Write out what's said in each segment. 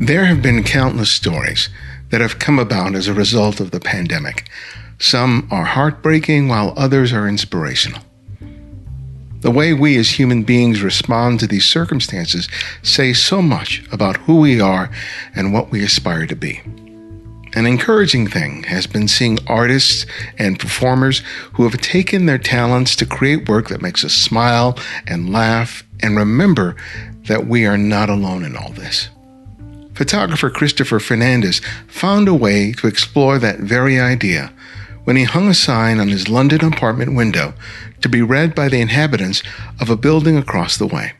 There have been countless stories that have come about as a result of the pandemic. Some are heartbreaking, while others are inspirational. The way we as human beings respond to these circumstances say so much about who we are and what we aspire to be. An encouraging thing has been seeing artists and performers who have taken their talents to create work that makes us smile and laugh and remember that we are not alone in all this. Photographer Christopher Fernandez found a way to explore that very idea when he hung a sign on his London apartment window to be read by the inhabitants of a building across the way.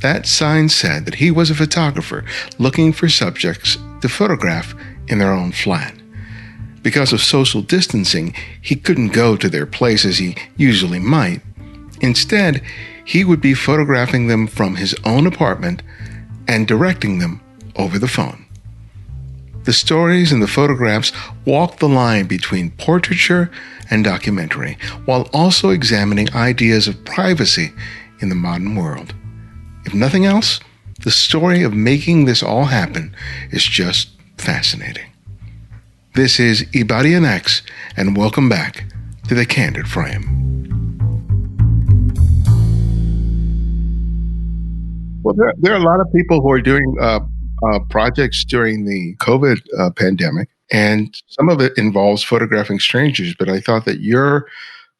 That sign said that he was a photographer looking for subjects to photograph in their own flat. Because of social distancing, he couldn't go to their place as he usually might. Instead, he would be photographing them from his own apartment and directing them over the phone. The stories and the photographs walk the line between portraiture and documentary, while also examining ideas of privacy in the modern world. If nothing else, the story of making this all happen is just fascinating. This is Ibadian X, and welcome back to The Candid Frame. Well, there are a lot of people who are doing projects during the COVID pandemic, and some of it involves photographing strangers, but I thought that your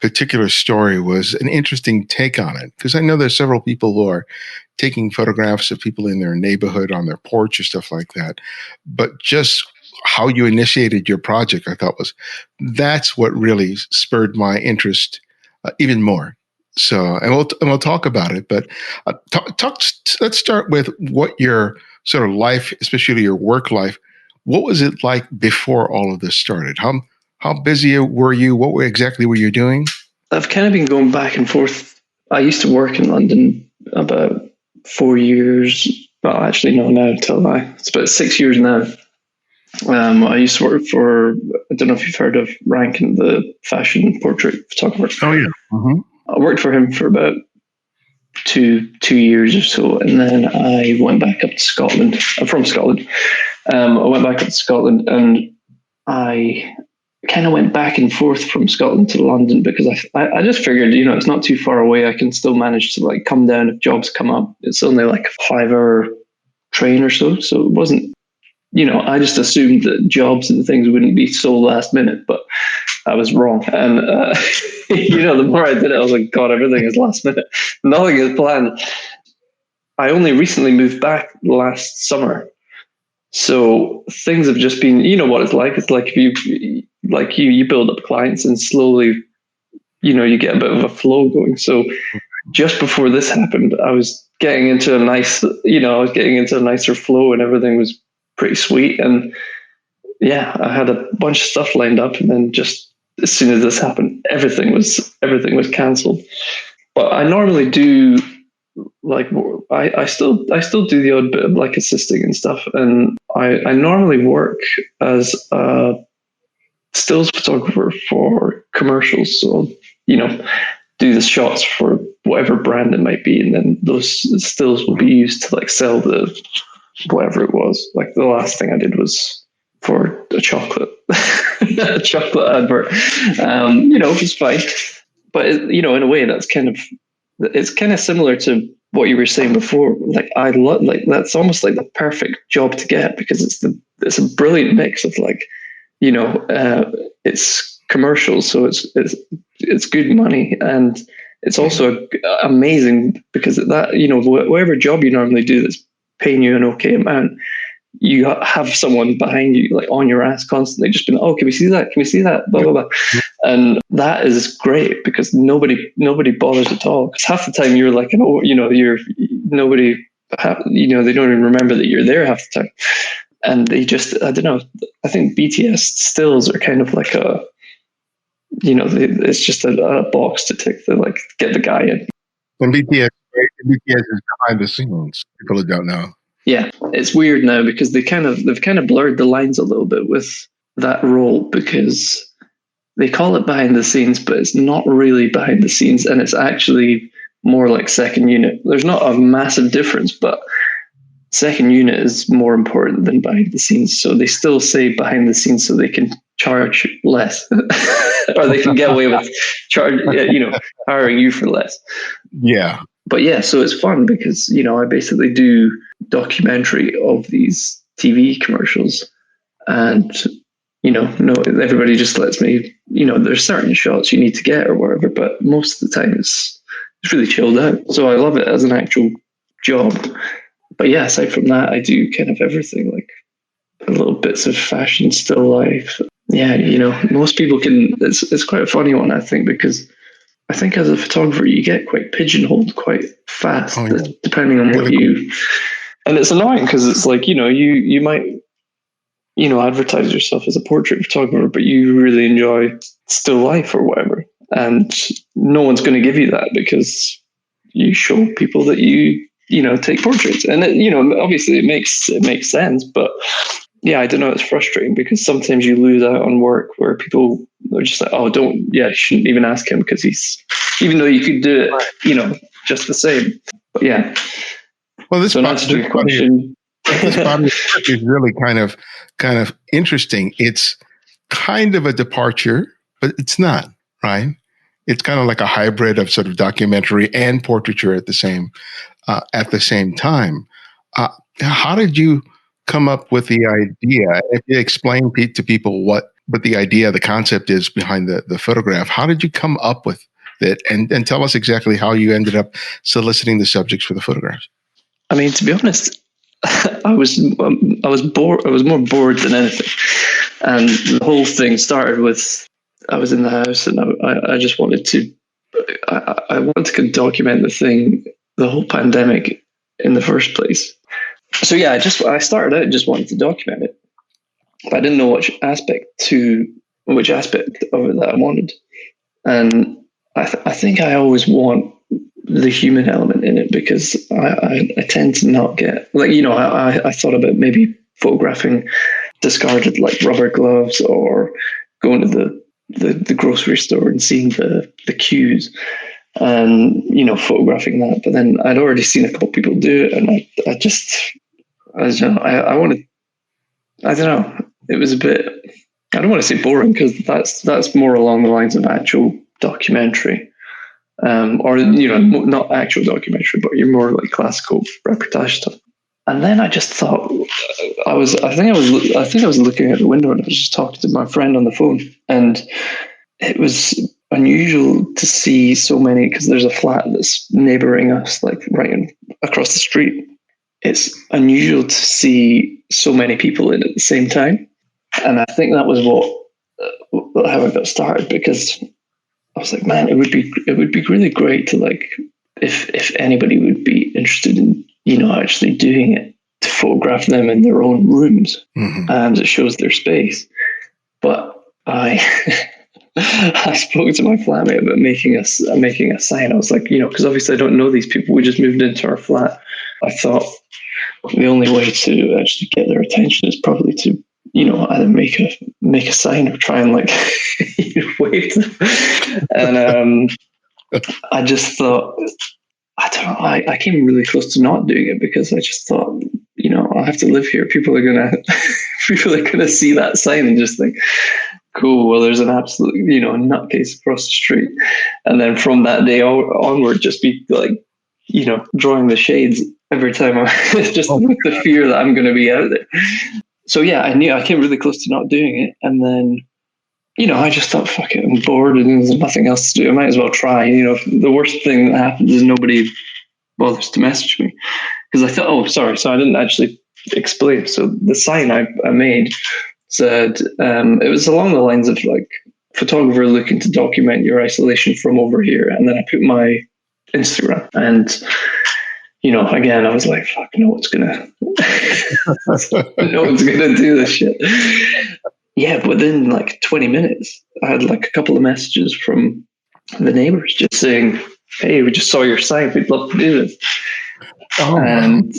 particular story was an interesting take on it, because I know there's several people who are taking photographs of people in their neighborhood on their porch or stuff like that. But just how you initiated your project, I thought that's what really spurred my interest even more. So, and we'll talk about it, but let's start with what your sort of life, especially your work life, what was it like before all of this started? How busy were you? What exactly were you doing? I've kind of been going back and forth. I used to work in London about 4 years. Well, actually, no, now it's about 6 years now. I used to work for, I don't know if you've heard of Rankin, the fashion portrait photographer. Oh, yeah. Mm-hmm. I worked for him for about two years or so, and then I went back up to Scotland. I'm from Scotland. I went back up to Scotland, and I kind of went back and forth from Scotland to London because I just figured, it's not too far away. I can still manage to like come down if jobs come up. It's only like a 5-hour train or so. So it wasn't, I just assumed that jobs and things wouldn't be so last minute, but I was wrong. And, the more I did it, I was like, God, everything is last minute. Nothing is planned. I only recently moved back last summer. So things have just been, what it's like. It's like if you build up clients and slowly, you get a bit of a flow going. So just before this happened, I was getting into a nicer flow, and everything was pretty sweet. And yeah, I had a bunch of stuff lined up, and then just as soon as this happened, everything was cancelled. But I normally do I still do the odd bit of like assisting and stuff, and I normally work as a stills photographer for commercials. So do the shots for whatever brand it might be, and then those stills will be used to like sell the whatever it was. Like the last thing I did was for a chocolate a chocolate advert. It was fine, but in a way it's kind of similar to what you were saying before. Like I love, like that's almost like the perfect job to get, because it's a brilliant mix of like, it's commercial, so it's good money, and it's also amazing because that whatever job you normally do that's paying you an okay amount, you have someone behind you, like on your ass constantly, just being, oh, can we see that? Can we see that? Blah, blah, blah. And that is great because nobody bothers at all. Because half the time you're like, they don't even remember that you're there half the time. And they just, I don't know, I think BTS stills are kind of like it's just a box to tick to like get the guy in. And BTS is behind the scenes, people who don't know. Yeah, it's weird now because they've kind of blurred the lines a little bit with that role, because they call it behind the scenes, but it's not really behind the scenes, and it's actually more like second unit. There's not a massive difference, but second unit is more important than behind the scenes. So they still say behind the scenes so they can charge less, or they can get away with hiring you for less. Yeah. But yeah, so it's fun because, I basically do documentary of these TV commercials, and, no, everybody just lets me, there's certain shots you need to get or whatever, but most of the time it's really chilled out. So I love it as an actual job. But yeah, aside from that, I do kind of everything, like little bits of fashion, still life. Yeah, most people can, it's quite a funny one, I think, because I think as a photographer, you get quite pigeonholed quite fast, depending on what you. And it's annoying because it's like, you might, advertise yourself as a portrait photographer, but you really enjoy still life or whatever. And no one's going to give you that because you show people that you take portraits. And, obviously it makes sense. But yeah, I don't know. It's frustrating because sometimes you lose out on work where people are just like, oh, you shouldn't even ask him because even though you could do it, just the same. But yeah. Well, this question. This body of work is really kind of interesting. It's kind of a departure, but it's not, right? It's kind of like a hybrid of sort of documentary and portraiture at the same time. How did you come up with the idea? If you explain to people what the idea, the concept is behind the photograph, how did you come up with it? And tell us exactly how you ended up soliciting the subjects for the photographs. I mean, to be honest, I was bored. I was more bored than anything, and the whole thing started with I was in the house and I just wanted to. I wanted to document the whole pandemic in the first place. So yeah, I started out just wanting to document it, but I didn't know which aspect of it that I wanted, and I think I always want the human element in it because I tend to not get I thought about maybe photographing discarded like rubber gloves or going to the grocery store and seeing the queues and photographing that. But then I'd already seen a couple of people do it, and I wanted. I don't know. It was a bit. I don't want to say boring because that's more along the lines of actual documentary. Or not actual documentary, but you're more like classical reportage stuff. And then I just thought I think I was looking out the window and I was just talking to my friend on the phone, and it was unusual to see so many because there's a flat that's neighboring us, like right across the street. It's unusual to see so many people in at the same time, and I think that was how I got started because. I was like, man, it would be really great to like if anybody would be interested in actually doing it to photograph them in their own rooms, and it shows their space. But I I spoke to my flatmate about making a sign. I was like, because obviously I don't know these people. We just moved into our flat. I thought the only way to actually get their attention is probably to either make a sign or try and like wave them. And I just thought, I don't know, I came really close to not doing it because I just thought, I have to live here. People are gonna see that sign and just think, cool, well, there's an absolute, nutcase across the street. And then from that day onward, just be like, drawing the shades every time just with the fear that I'm going to be out there. So yeah, I came really close to not doing it. And then, I just thought, fuck it, I'm bored and there's nothing else to do. I might as well try. The worst thing that happens is nobody bothers to message me. Because I thought, oh, sorry, so I didn't actually explain. So the sign I made said, it was along the lines of like, photographer looking to document your isolation from over here. And then I put my Instagram and, again, I was like, fuck, no one's gonna do this shit. Yeah, within like 20 minutes, I had like a couple of messages from the neighbors just saying, hey, we just saw your site. We'd love to do this. Oh, and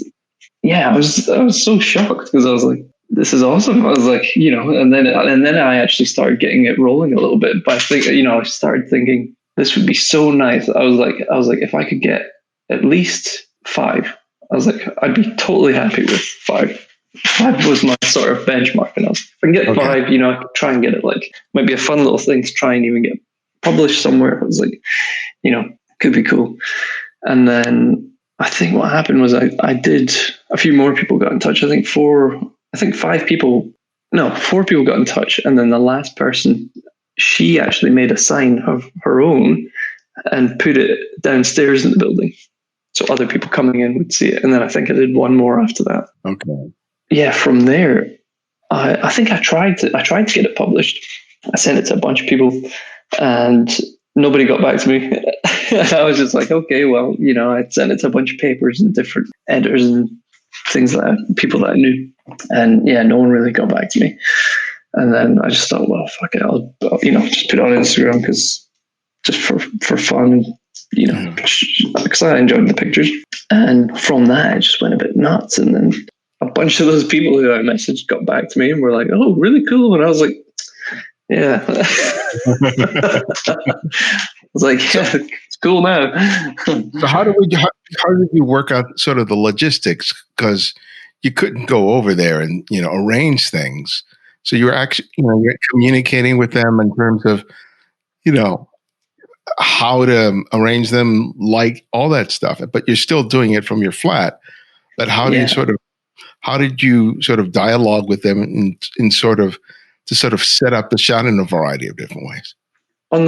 yeah, I was so shocked because I was like, this is awesome. I was like, and then I actually started getting it rolling a little bit. But I think, I started thinking this would be so nice. I was like, if I could get at least 5 I was like, I'd be totally happy with 5. 5 was my sort of benchmark, and I was, if I can get 5, I could try and get it, like, might be a fun little thing to try and even get published somewhere. I was like, could be cool. And then I think what happened was I did, a few more people got in touch. I think 4 people got in touch. And then the last person, she actually made a sign of her own and put it downstairs in the building, so other people coming in would see it. And then I think I did one more after that. Okay. Yeah, from there, I think I tried to get it published. I sent it to a bunch of people, and nobody got back to me. I was just like, okay, well, I'd sent it to a bunch of papers and different editors and things like that, people that I knew, and no one really got back to me. And then I just thought, well, fuck it, I'll just put it on Instagram because just for fun, because I enjoyed the pictures. And from that, I just went a bit nuts, and then a bunch of those people who I messaged got back to me and were like, "Oh, really cool." And I was like, "Yeah." I was like, "Yeah, it's cool now." So how did you work out sort of the logistics? Because you couldn't go over there and arrange things. So you were actually you're communicating with them in terms of how to arrange them, like all that stuff. But you're still doing it from your flat. But how did you sort of dialogue with them in sort of to set up the shot in a variety of different ways? On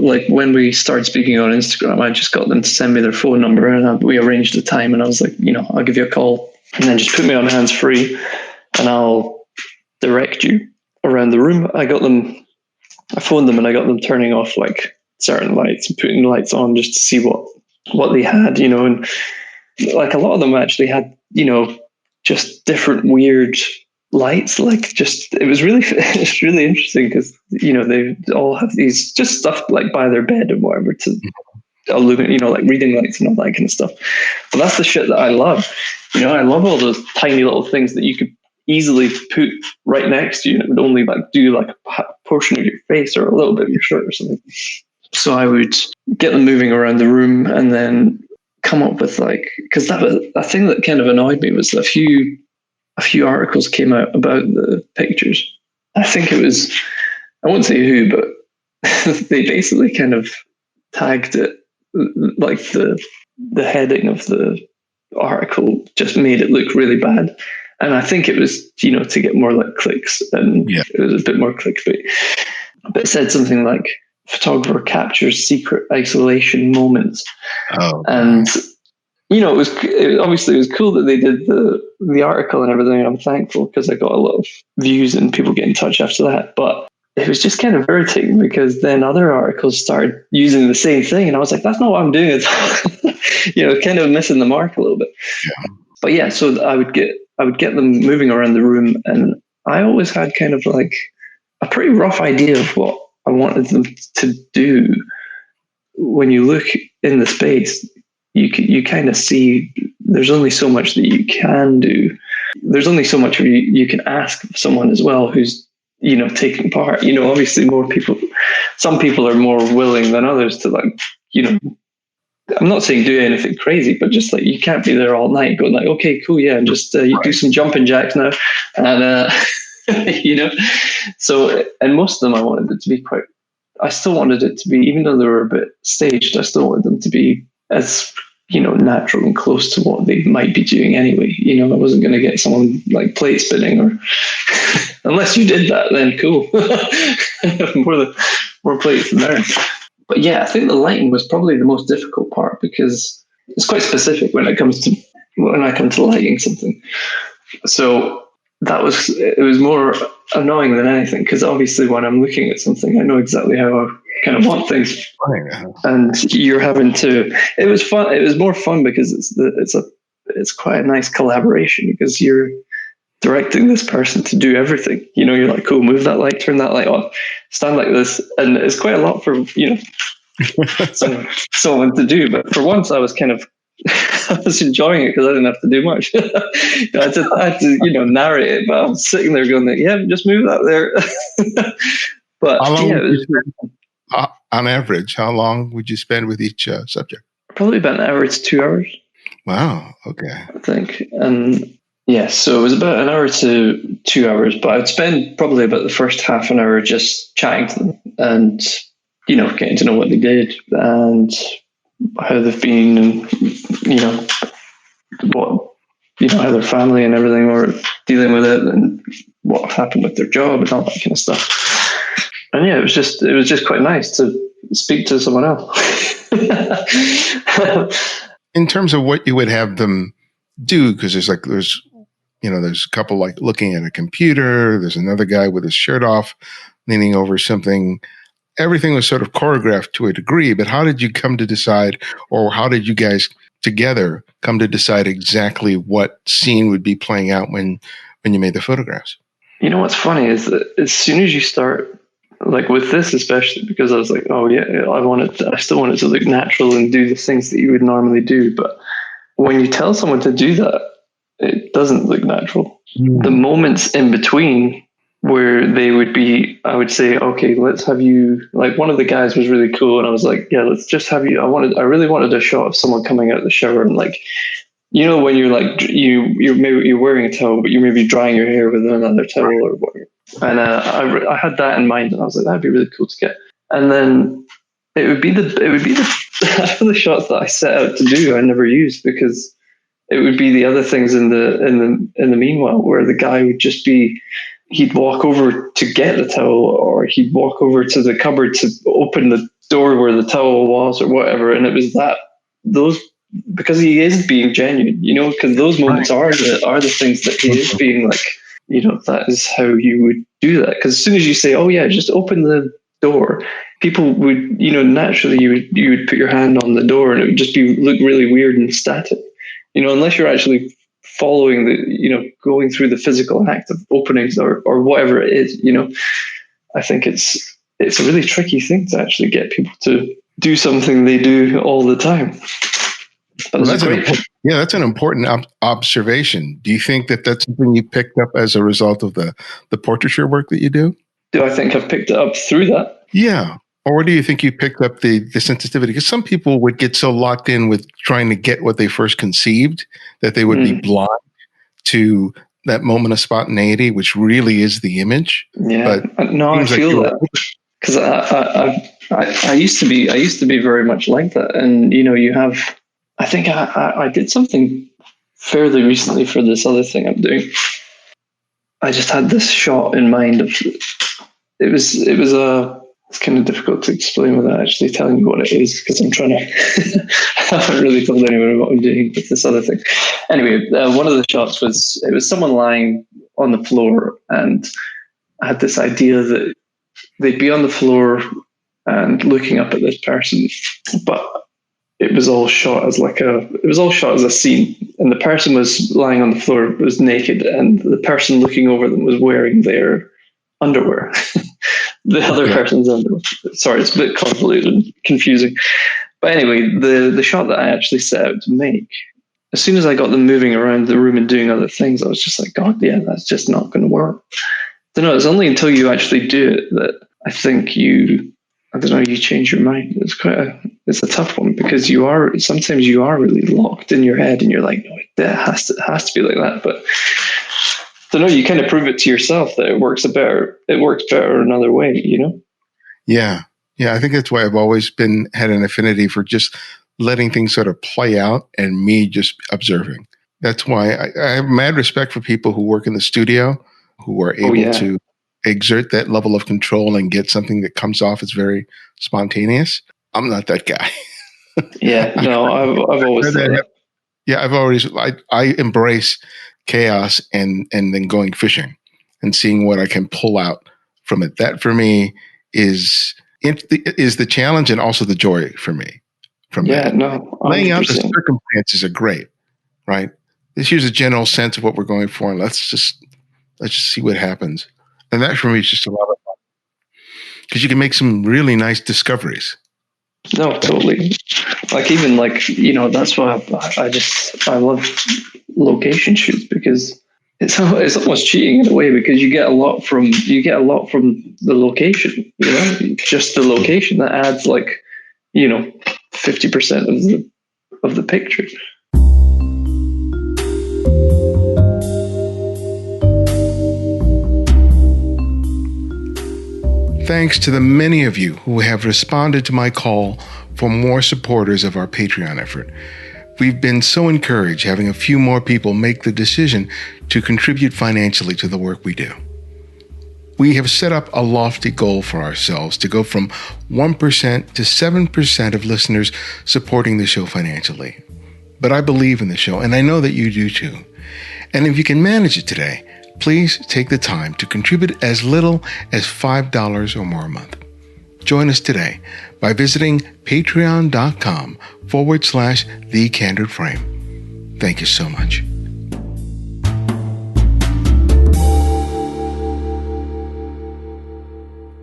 like when we started speaking on Instagram, I just got them to send me their phone number, and we arranged a time. And I was like, I'll give you a call, and then just put me on hands free, and I'll direct you around the room. I phoned them, and I got them turning off like certain lights and putting lights on just to see what they had, and like a lot of them actually had, just different weird lights. Like it was really, it's really interesting because, they all have these just stuff like by their bed and whatever to illuminate, like reading lights and all that kind of stuff. But that's the shit that I love. I love all those tiny little things that you could easily put right next to you, and it would only like do like a portion of your face or a little bit of your shirt or something. So I would get them moving around the room, and then come up with because that was a thing that kind of annoyed me, was a few articles came out about the pictures. I think it was, I won't say who, but they basically kind of tagged it, like the heading of the article just made it look really bad. And I think it was, to get more like clicks, and it was a bit more clickbait. But it said something like, "Photographer captures secret isolation moments." And it was cool that they did the article and everything. And I'm thankful because I got a lot of views and people get in touch after that. But it was just kind of irritating because then other articles started using the same thing, and I was like, "That's not what I'm doing at all." Kind of missing the mark a little bit. Yeah. But so I would get them moving around the room, and I always had kind of like a pretty rough idea of what I wanted them to do. When you look in the space, you kind of see there's only so much that you can do. There's only so much you can ask of someone as well who's taking part. Obviously some people are more willing than others to I'm not saying do anything crazy, but just like you can't be there all night going like, okay, cool, yeah, and just you do some jumping jacks now, and So, and most of them I wanted it to be I still wanted it to be, even though they were a bit staged, I still wanted them to be as natural and close to what they might be doing anyway. I wasn't going to get someone like plate spinning, or unless you did that, then cool. more plates than there. But I think the lighting was probably the most difficult part, because it's quite specific when I come to lighting something. So it was more annoying than anything, because obviously when I'm looking at something, I know exactly how I kind of want things, and you're having to. It was fun. It was more fun because it's quite a nice collaboration, because you're directing this person to do everything. You're like, cool, move that light, turn that light on, stand like this, and it's quite a lot for someone to do. But for once, I was kind of I was enjoying it because I didn't have to do much. I had to narrate it, but I was sitting there going, yeah, just move that there. But on average, how long would you spend with each subject? Probably about an average 2 hours. Wow. Okay. I think. And yes, so it was about an hour to 2 hours, but I'd spend probably about the first half an hour just chatting to them and, getting to know what they did and how they've been and, what, how their family and everything were dealing with it and what happened with their job and all that kind of stuff. And yeah, it was just quite nice to speak to someone else. In terms of what you would have them do, because there's a couple like looking at a computer, there's another guy with his shirt off leaning over something. Everything was sort of choreographed to a degree, but how did you come to decide, or how did you guys together come to decide exactly what scene would be playing out when you made the photographs? What's funny is that as soon as you start, like with this especially, because I was like, oh yeah, I still wanted to look natural and do the things that you would normally do, but when you tell someone to do that, it doesn't look natural. The moments in between where they would be, I would say, okay, let's have you, like one of the guys was really cool. And I was like, yeah, let's just have you, I really wanted a shot of someone coming out of the shower and like, when you're like, you're wearing a towel, but you're maybe drying your hair with another towel or whatever. And I had that in mind and I was like, that'd be really cool to get. And then it would be half of the shots that I set out to do, I never used because it would be the other things in the meanwhile where the guy would just be, he'd walk over to get the towel or he'd walk over to the cupboard to open the door where the towel was or whatever. And it was those, because he is being genuine, because those moments are the things that he is being like, that is how you would do that. Because as soon as you say, oh yeah, just open the door, people would, naturally you would put your hand on the door and it would just look really weird and static, unless you're actually following going through the physical act of openings or whatever it is, I think it's a really tricky thing to actually get people to do something they do all the time. Well, that's an important observation. Do you think that that's something you picked up as a result of the portraiture work that you do? Do I think I've picked it up through that? Yeah. Or do you think you picked up the sensitivity? Because some people would get so locked in with trying to get what they first conceived that they would be blind to that moment of spontaneity, which really is the image. Yeah, but no, I feel that because I used to be very much like that, and you have. I think I did something fairly recently for this other thing I'm doing. I just had this shot in mind of it's kind of difficult to explain without actually telling you what it is because I'm trying to. I haven't really told anyone what I'm doing with this other thing. Anyway, one of the shots was someone lying on the floor, and I had this idea that they'd be on the floor and looking up at this person, but it was all shot as a scene, and the person was lying on the floor, was naked, and the person looking over them was wearing their underwear. The other person's underwear. Sorry, it's a bit convoluted and confusing. But anyway, the shot that I actually set out to make, as soon as I got them moving around the room and doing other things, I was just like, God, yeah, that's just not going to work. I don't know. It's only until you actually do it that I think you change your mind. It's a tough one because sometimes you are really locked in your head and you're like, no, it has to be like that. But I don't know, you kind of prove it to yourself that it works better another way, Yeah. I think that's why I've always had an affinity for just letting things sort of play out and me just observing. That's why I have mad respect for people who work in the studio, who are able to exert that level of control and get something that comes off as very spontaneous. I'm not that guy. Yeah, no, I've always said that. Yeah, I embrace chaos and then going fishing and seeing what I can pull out from it. That for me is the challenge and also the joy for me from that. No, 100%. Laying out the circumstances are great, right? Here's a general sense of what we're going for, and let's just see what happens. And that for me is just a lot of fun because you can make some really nice discoveries. No, totally. That's why I love location shoots because it's almost cheating in a way because you get a lot from the location, just the location that adds 50% of the picture. thanks to the many of you who have responded to my call for more supporters of our Patreon effort. We've been so encouraged having a few more people make the decision to contribute financially to the work we do. We have set up a lofty goal for ourselves to go from 1% to 7% of listeners supporting the show financially. But I believe in the show, and I know that you do too. And if you can manage it today, please take the time to contribute as little as $5 or more a month. Join us today by visiting patreon.com/thecandidframe. Thank you so much.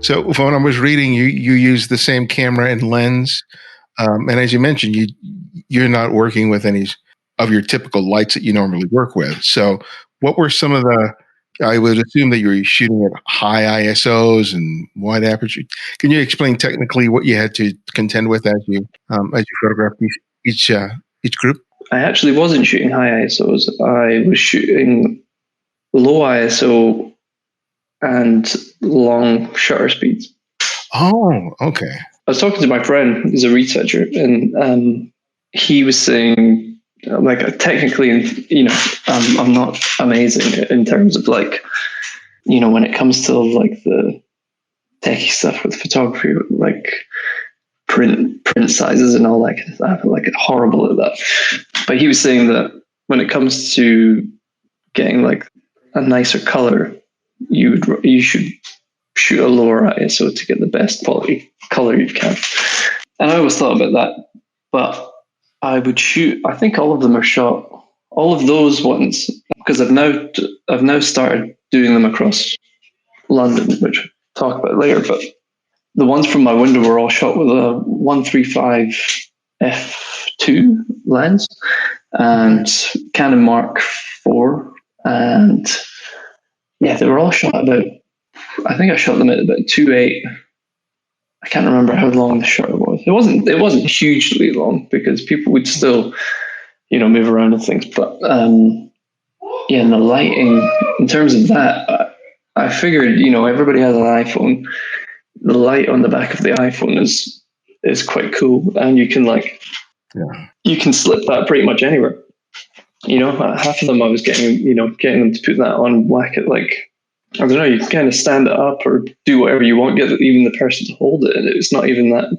So when I was reading, you use the same camera and lens. And as you mentioned, you're not working with any of your typical lights that you normally work with. So what were some of I would assume that you're shooting at high ISOs and wide aperture. Can you explain technically what you had to contend with as you photographed each group? I actually wasn't shooting high ISOs. I was shooting low ISO and long shutter speeds. Oh, okay. I was talking to my friend, who's a researcher, and he was saying, like, technically, I'm not amazing in terms of, like, when it comes to like the techie stuff with photography, like print sizes and all that kind of stuff. I'm like horrible at that. But he was saying that when it comes to getting like a nicer color, you should shoot a lower ISO to get the best quality color you can. And I always thought about that, but I would shoot. I think all of them are shot. All of those ones, because I've now started doing them across London, which I'll talk about later. But the ones from my window were all shot with a 135 f2 lens and Canon Mark IV, and yeah, they were all shot about. I think I shot them at about 2.8. I can't remember how long the shutter was. It wasn't hugely long because people would still, move around and things. But yeah, and the lighting, in terms of that, I figured, everybody has an iPhone. The light on the back of the iPhone is quite cool, and you can you can slip that pretty much anywhere. Half of them I was getting them to put that on whack it like. I don't know, you can kind of stand it up or do whatever you want, get even the person to hold it, and it's not even that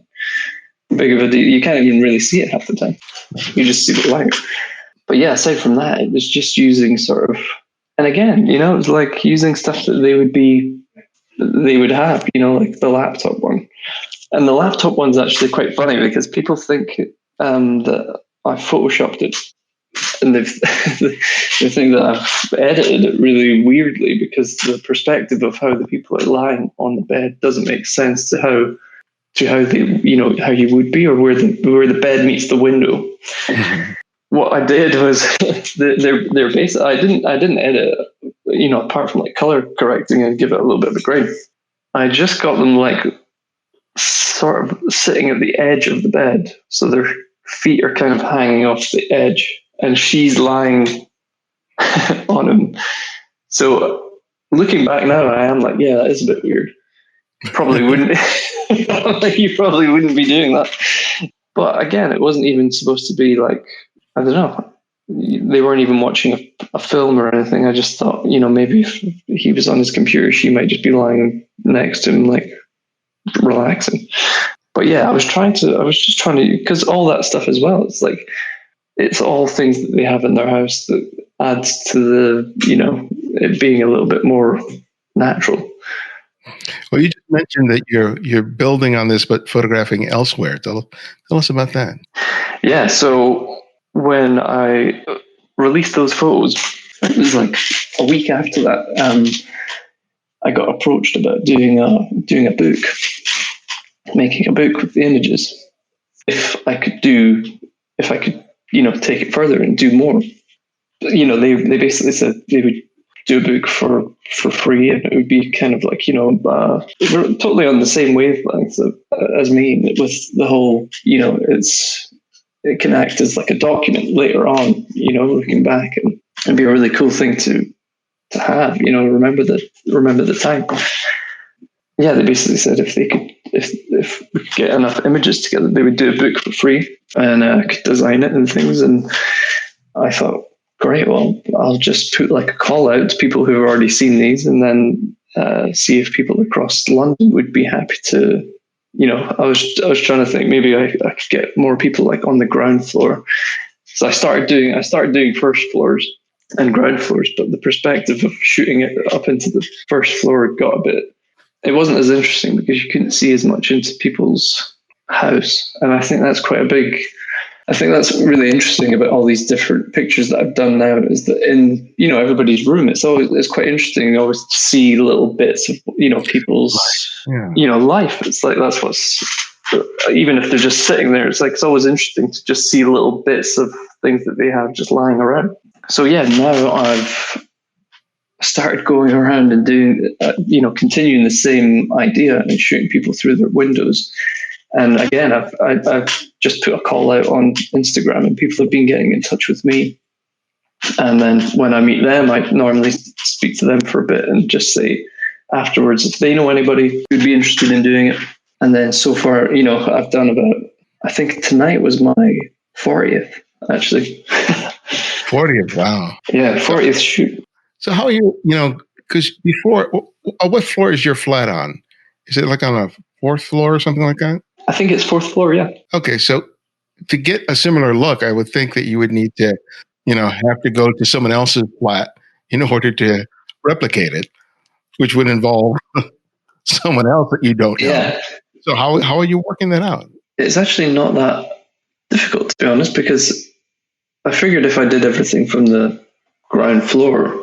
big of a deal. You can't even really see it half the time. You just see the light. But yeah, aside from that, it was just using sort of, and again, it was like using stuff that they would have, like the laptop one. And the laptop one's actually quite funny because people think that I photoshopped it. And they think that I've edited it really weirdly because the perspective of how the people are lying on the bed doesn't make sense to how they how you would be, or where the bed meets the window. Mm-hmm. What I did was they're basically I didn't edit it, apart from like color correcting and give it a little bit of a grain. I just got them like sort of sitting at the edge of the bed, so their feet are kind of hanging off the edge. And she's lying on him. So looking back now, I am like, yeah, that is a bit weird. You probably wouldn't be doing that. But again, it wasn't even supposed to be like, I don't know. They weren't even watching a film or anything. I just thought, maybe if he was on his computer, she might just be lying next to him, like relaxing. But yeah, I was just trying to, because all that stuff as well, it's like, it's all things that they have in their house that adds to the, it being a little bit more natural. Well, you just mentioned that you're building on this, but photographing elsewhere. Tell us about that. Yeah. So when I released those photos, it was like a week after that, I got approached about doing a book, making a book with the images. If I could take it further and do more. They basically said they would do a book for free, and it would be kind of like, we're totally on the same wavelength as me with the whole, it can act as like a document later on, looking back and be a really cool thing to have, remember the time. yeah, they basically said if we could get enough images together, they would do a book for free, and I could design it and things. And I thought, great, well, I'll just put like a call out to people who have already seen these, and then see if people across London would be happy to. I was trying to think maybe I could get more people like on the ground floor. So I started doing first floors and ground floors, but the perspective of shooting it up into the first floor got a bit. It wasn't as interesting because you couldn't see as much into people's house, and I think that's quite a big. I think that's really interesting about all these different pictures that I've done now is that in everybody's room, it's quite interesting always to see little bits of people's life. It's like that's what's even if they're just sitting there, it's always interesting to just see little bits of things that they have just lying around. So yeah, now I've started going around and doing continuing the same idea and shooting people through their windows. And again, I've just put a call out on Instagram, and people have been getting in touch with me. And then when I meet them, I normally speak to them for a bit and just say afterwards if they know anybody who'd be interested in doing it. And then so far, I've done about, I think tonight was my 40th, actually. 40th, wow. Yeah, 40th shoot. So how are you, because before, what floor is your flat on? Is it like on a fourth floor or something like that? I think it's fourth floor, yeah. Okay, so to get a similar look, I would think that you would need to, have to go to someone else's flat in order to replicate it, which would involve someone else that you don't know. Yeah. So how are you working that out? It's actually not that difficult, to be honest, because I figured if I did everything from the ground floor,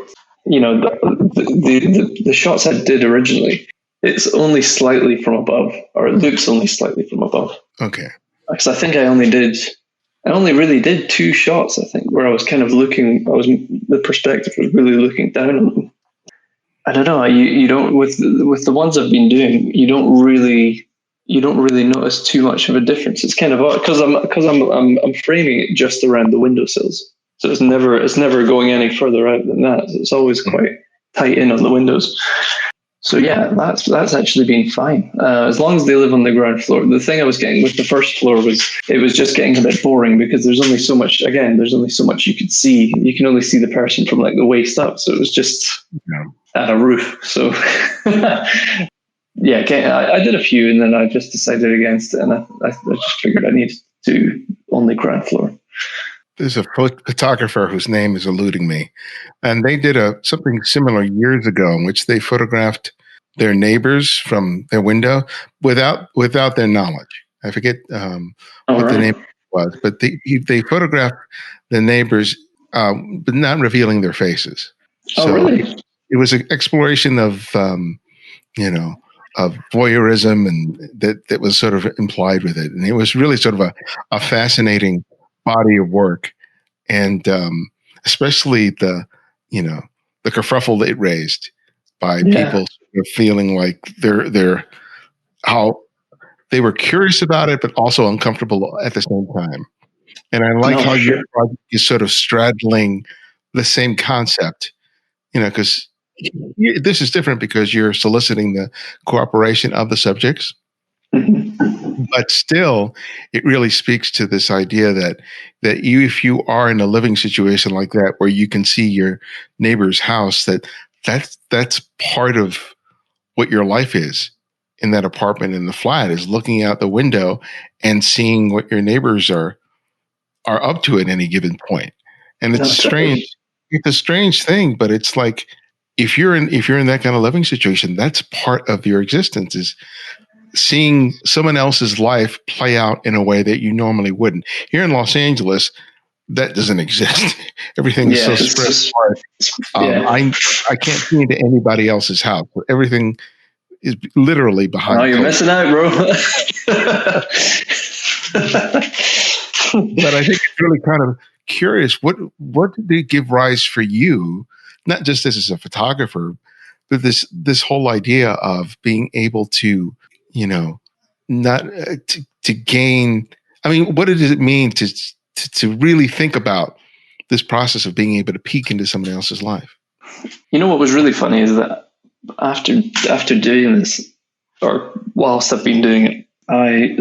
the shots I did originally, it's only slightly from above, or it looks only slightly from above. Okay. Because I think I only really did 2 shots, I think, where I was kind of the perspective was really looking down on them. I don't know, you don't, with the ones I've been doing, you don't really notice too much of a difference. It's kind of odd because I'm framing it just around the windowsills. So it's never going any further out than that. It's always quite tight in on the windows. So yeah, that's actually been fine as long as they live on the ground floor. The thing I was getting with the first floor was it was just getting a bit boring because there's only so much you could see. You can only see the person from like the waist up, so it was just at a roof. So yeah, I did a few, and then I just decided against it, and I just figured I needed to do only ground floor. There's a photographer whose name is eluding me, and they did something similar years ago in which they photographed their neighbors from their window without their knowledge. I forget what the name was, but they photographed the neighbors, but not revealing their faces. So really? It was an exploration of of voyeurism, and that was sort of implied with it, and it was really sort of a fascinating body of work, and especially the kerfuffle that it raised by people sort of feeling like they're how they were curious about it, but also uncomfortable at the same time. And I like how your project is sort of straddling the same concept, because this is different because you're soliciting the cooperation of the subjects. But still, it really speaks to this idea that if you are in a living situation like that, where you can see your neighbor's house, that's part of what your life is in that apartment, in the flat, is looking out the window and seeing what your neighbors are up to at any given point. And it's strange. It's a strange thing, but it's like if you're in that kind of living situation, that's part of your existence, is seeing someone else's life play out in a way that you normally wouldn't. Here in Los Angeles, that doesn't exist. Everything is so spread apart. I can't see into anybody else's house. Everything is literally behind. Oh, you're missing out, bro. But I think it's really kind of curious. What did it give rise for you? Not just as a photographer, but this whole idea of being able to, not to gain. I mean, what does it mean to really think about this process of being able to peek into someone else's life? What was really funny is that after doing this, or whilst I've been doing it, I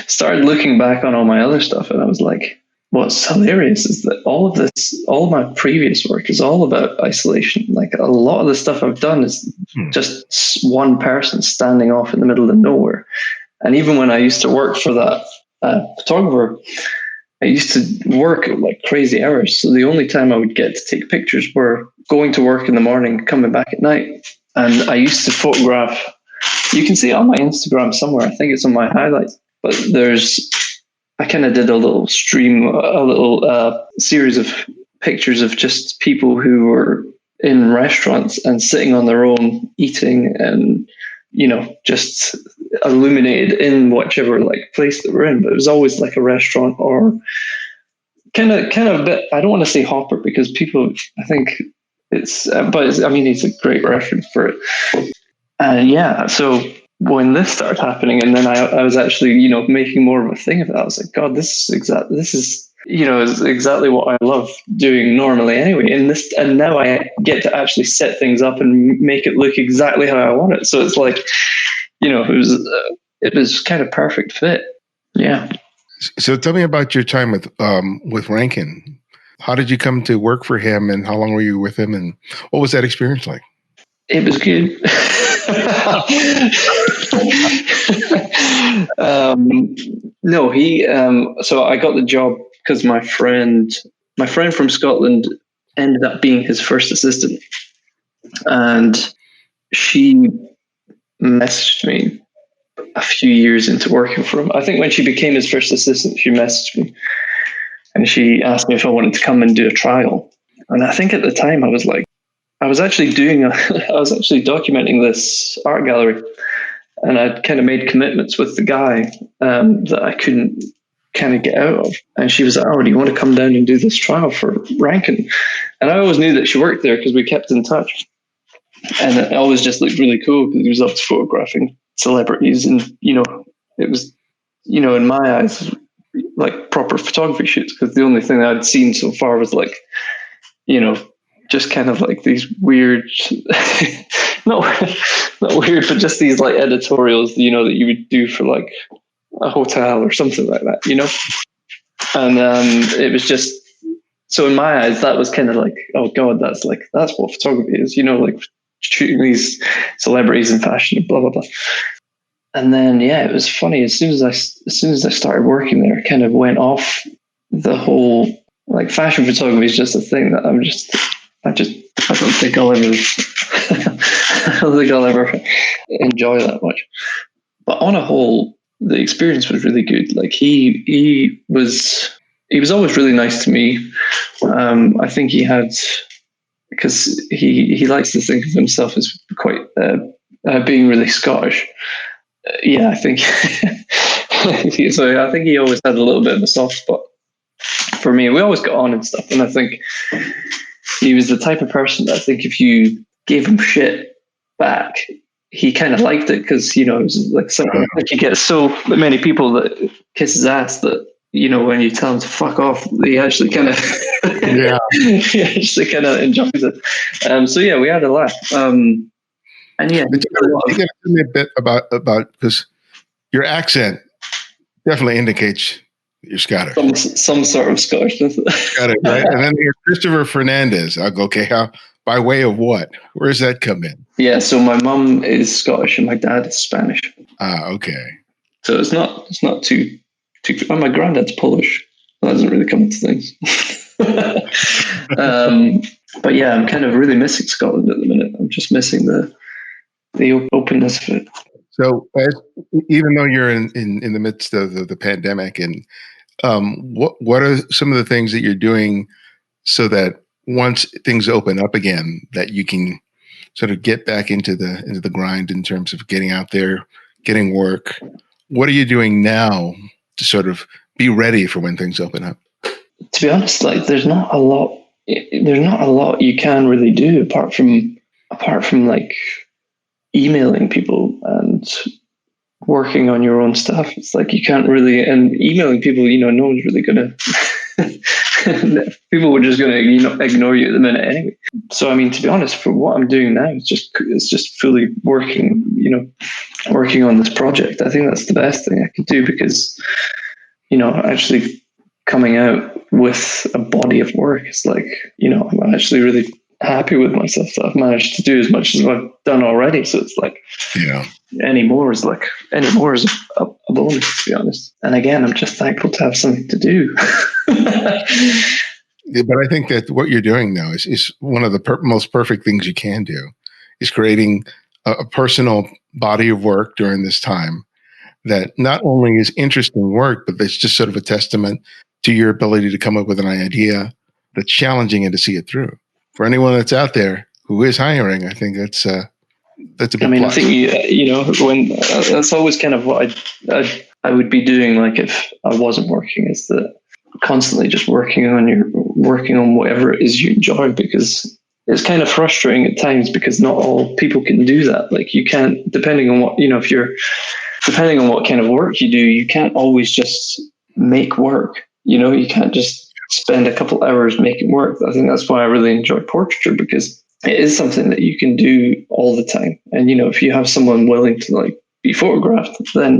started looking back on all my other stuff, and I was like, what's hilarious is that all of my previous work is all about isolation. Like a lot of the stuff I've done is just one person standing off in the middle of nowhere. And even when I used to work for that photographer, I used to work at like crazy hours. So the only time I would get to take pictures were going to work in the morning, coming back at night. And I used to photograph. You can see it on my Instagram somewhere. I think it's on my highlights. But I kind of did a little series of pictures of just people who were in restaurants and sitting on their own, eating, and just illuminated in whichever like place that we're in. But it was always like a restaurant or kind of a bit. I don't want to say hopper because people, I think it's a great reference for it. So when this started happening, and then I was actually, making more of a thing of it, I was like, God, this is exactly what I love doing normally anyway. And now I get to actually set things up and make it look exactly how I want it. So it's like, it was kind of perfect fit. Yeah. So tell me about your time with Rankin. How did you come to work for him, and how long were you with him, and what was that experience like? It was good. So I got the job because my friend from Scotland ended up being his first assistant, and she messaged me a few years into working for him. I think when she became his first assistant, she messaged me and she asked me if I wanted to come and do a trial. And I think at the time I was like, I was actually documenting this art gallery, and I'd kind of made commitments with the guy that I couldn't kind of get out of. And she was like, "Oh, do you want to come down and do this trial for Rankin?" And I always knew that she worked there because we kept in touch. And it always just looked really cool because he was up to photographing celebrities, and it was, in my eyes, like proper photography shoots, because the only thing I'd seen so far was like, just kind of like these weird, not weird, but just these like editorials, that you would do for like a hotel or something like that, And it was just, so in my eyes, that was kind of like, oh God, that's what photography is, like shooting these celebrities in fashion and blah, blah, blah. And then, it was funny. As soon as I started working there, it kind of went off the whole, like, fashion photography is just a thing that I don't think I'll ever, I don't think I'll ever enjoy that much. But on a whole, the experience was really good. Like he was always really nice to me. I think he had, because he likes to think of himself as quite being really Scottish. I think so. I think he always had a little bit of a soft spot for me. We always got on and stuff, and I think he was the type of person that I think if you gave him shit back, he kind of liked it, because it was like something like you get so many people that kiss his ass that when you tell him to fuck off, he actually kind of he actually kind of enjoys it. We had a laugh. And you got to tell me a bit about because your accent definitely indicates you're Scottish. Some sort of Scottishness. Got it, right? And then there's Christopher Fernandez. I'll go, okay, how, by way of what? Where does that come in? Yeah, so my mum is Scottish and my dad is Spanish. Okay. So it's not too. Oh, my granddad's Polish. That doesn't really come into things. But yeah, I'm kind of really missing Scotland at the minute. I'm just missing the openness of it. So, even though you're in the midst of the pandemic, and what are some of the things that you're doing so that once things open up again, that you can sort of get back into the grind in terms of getting out there, getting work? What are you doing now to sort of be ready for when things open up? To be honest, like there's not a lot you can really do apart from like emailing people and working on your own stuff. It's like you can't really, and emailing people, no one's really gonna people were just going to ignore you at the minute anyway. So I mean, to be honest, for what I'm doing now, it's just fully working on this project. I think that's the best thing I could do, because actually coming out with a body of work is like, I'm actually really happy with myself that I've managed to do as much as I've done already. So it's like, any more is a bonus, to be honest. And again, I'm just thankful to have something to do. Yeah, but I think that what you're doing now is one of the most perfect things you can do, is creating a personal body of work during this time that not only is interesting work, but that's just sort of a testament to your ability to come up with an idea that's challenging and to see it through. For anyone that's out there who is hiring, I think that's a big I mean, plus. I think, when that's always kind of what I would be doing, like if I wasn't working, is that constantly just working on whatever it is you enjoy, because it's kind of frustrating at times because not all people can do that. Like you can't, depending on what, depending on what kind of work you do, you can't always just make work. You can't just spend a couple hours making work. I think that's why I really enjoy portraiture, because it is something that you can do all the time. And, if you have someone willing to like be photographed, then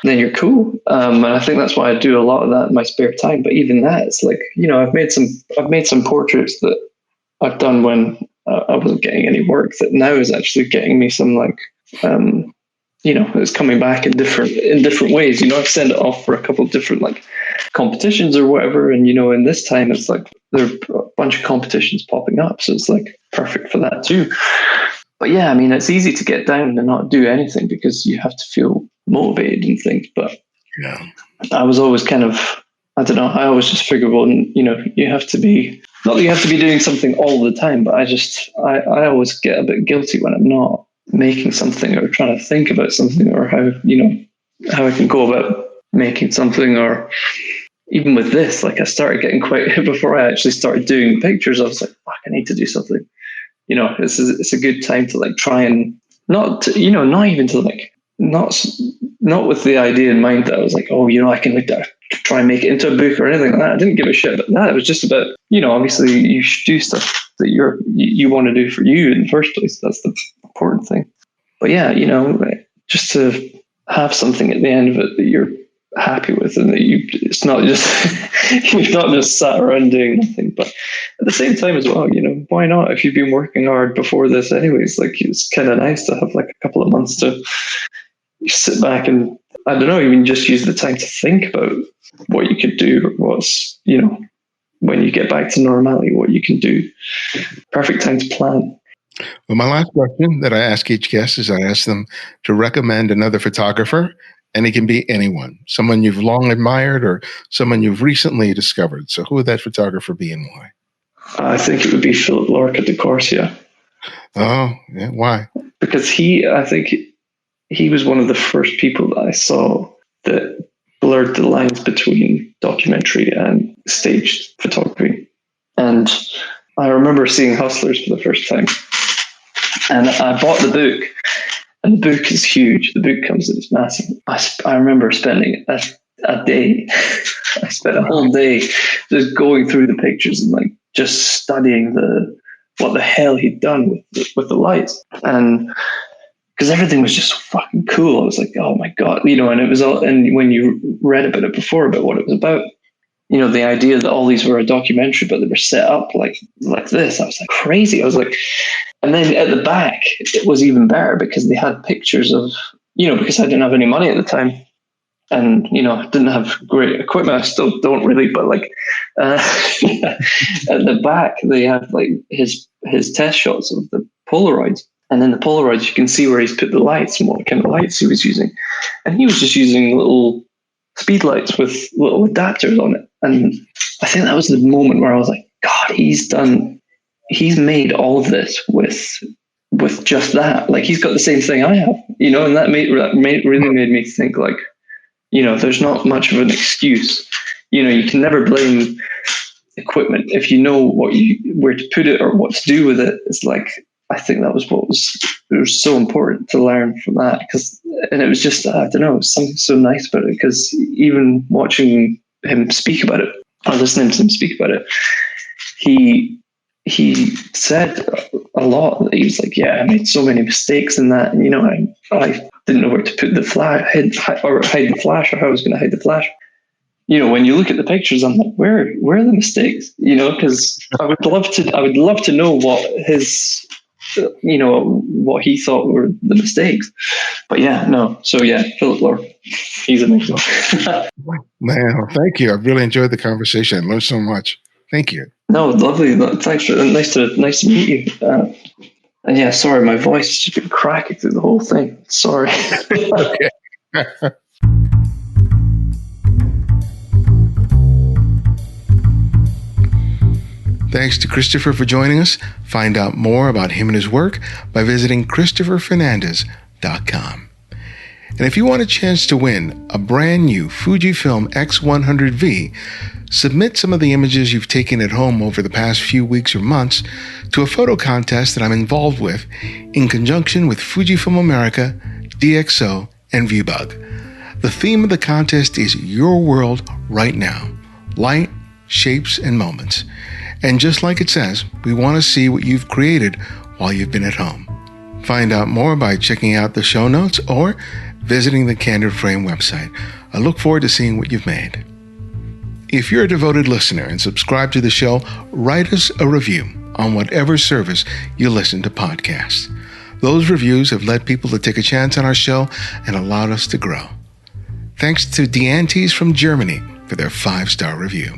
you're cool. And I think that's why I do a lot of that in my spare time. But even that, it's like, I've made some portraits that I've done when I wasn't getting any work, that now is actually getting me some like, it's coming back in different ways. I've sent it off for a couple of different like competitions or whatever, and in this time it's like there are a bunch of competitions popping up, so it's like perfect for that too. But yeah, I mean, it's easy to get down and not do anything because you have to feel motivated and things. But I was always kind of, I don't know, I always just figured, well, you have to be, not that you have to be doing something all the time, but I always get a bit guilty when I'm not making something or trying to think about something, or how I can go about making something. Or even with this, like I started getting quite, before I actually started doing pictures, I was like, fuck, I need to do something. It's a good time to like try and not even to like, not with the idea in mind that I was like, oh, I can like try and make it into a book or anything like that. I didn't give a shit about that. It was just about, obviously you should do stuff that you want to do for you in the first place. That's the important thing. But yeah, just to have something at the end of it that you're happy with, and that it's not just you're not just sat around doing nothing. But at the same time as well, why not? If you've been working hard before this anyways, like it's kind of nice to have like a couple of months to sit back and, I don't know, even just use the time to think about what you could do, or what's, when you get back to normality, what you can do. Perfect time to plan. Well, my last question that I ask each guest is I ask them to recommend another photographer, and it can be anyone, someone you've long admired or someone you've recently discovered. So who would that photographer be and why? I think it would be Philip-Lorca diCorcia. Oh, yeah. Why? Because I think he was one of the first people that I saw that blurred the lines between documentary and staged photography. And I remember seeing Hustlers for the first time. And I bought the book, and the book is huge. The book comes in, it's massive. I remember spending a day, I spent a whole day just going through the pictures and like just studying what the hell he'd done with the lights. And because everything was just so fucking cool. I was like, oh my God, and it was all, and when you read about it before, about what it was about, the idea that all these were a documentary, but they were set up like this, I was like crazy. I was like, and then at the back, it was even better because they had pictures of, because I didn't have any money at the time, and, I didn't have great equipment. I still don't really, but like, at the back, they have like his test shots of the Polaroids. And then the Polaroids, you can see where he's put the lights and what kind of lights he was using. And he was just using little speed lights with little adapters on it. And I think that was the moment where I was like, God, he's made all of this with just that. Like he's got the same thing I have, and that really made me think like, there's not much of an excuse. You can never blame equipment if you know where to put it or what to do with it. It's like, I think that was it was so important to learn from that, and it was just, I don't know, something so nice about it, because even watching him speak about it, or listening to him speak about it, he said a lot. He was like, "Yeah, I made so many mistakes in that, and I didn't know where to put the flash, hide the flash, or how I was going to hide the flash." When you look at the pictures, I'm like, where are the mistakes? Because I would love to know what his, what he thought were the mistakes. But yeah, no. So yeah, Philip-Lorca, he's amazing. Man, thank you. I really enjoyed the conversation. I learned so much. Thank you. No, lovely. Thanks for nice to meet you. And yeah, sorry, my voice has just been cracking through the whole thing. Sorry. Okay. Thanks to Christopher for joining us. Find out more about him and his work by visiting ChristopherFernandez.com. And if you want a chance to win a brand new Fujifilm X100V, submit some of the images you've taken at home over the past few weeks or months to a photo contest that I'm involved with in conjunction with Fujifilm America, DxO, and Viewbug. The theme of the contest is Your World Right Now, light, shapes, and moments. And just like it says, we want to see what you've created while you've been at home. Find out more by checking out the show notes or visiting the Candid Frame website. I look forward to seeing what you've made. If you're a devoted listener and subscribe to the show, write us a review on whatever service you listen to podcasts. Those reviews have led people to take a chance on our show and allowed us to grow. Thanks to Deantes from Germany for their 5-star review.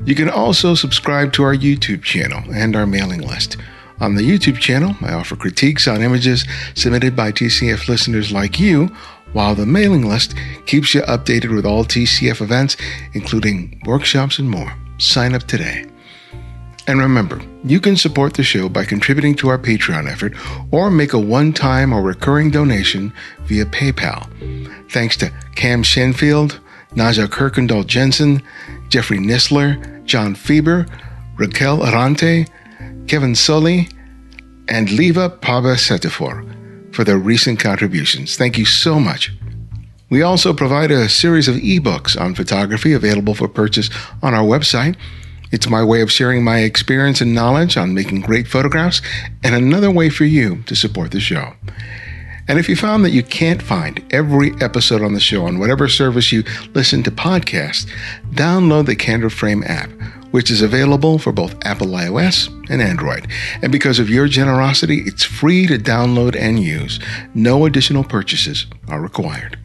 You can also subscribe to our YouTube channel and our mailing list. On the YouTube channel, I offer critiques on images submitted by TCF listeners like you, while the mailing list keeps you updated with all TCF events, including workshops and more. Sign up today. And remember, you can support the show by contributing to our Patreon effort or make a one-time or recurring donation via PayPal. Thanks to Cam Shenfield, Naja Kirkendall Jensen, Jeffrey Nisler, John Fieber, Raquel Arante, Kevin Sully, and Leva Pava Setifor for their recent contributions. Thank you so much. We also provide a series of ebooks on photography available for purchase on our website. It's my way of sharing my experience and knowledge on making great photographs and another way for you to support the show. And if you found that you can't find every episode on the show on whatever service you listen to podcasts, download the Candid Frame app, which is available for both Apple iOS and Android. And because of your generosity, it's free to download and use. No additional purchases are required.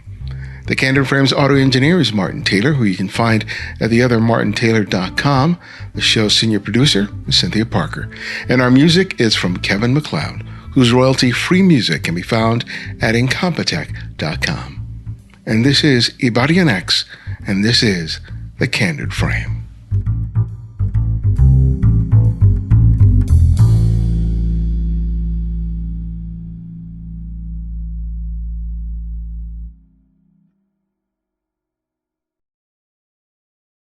The Candid Frame's audio engineer is Martin Taylor, who you can find at theothermartintaylor.com. The show's senior producer is Cynthia Parker. And our music is from Kevin MacLeod, whose royalty-free music can be found at incompetech.com. And this is Ibarian X, and this is The Candid Frame.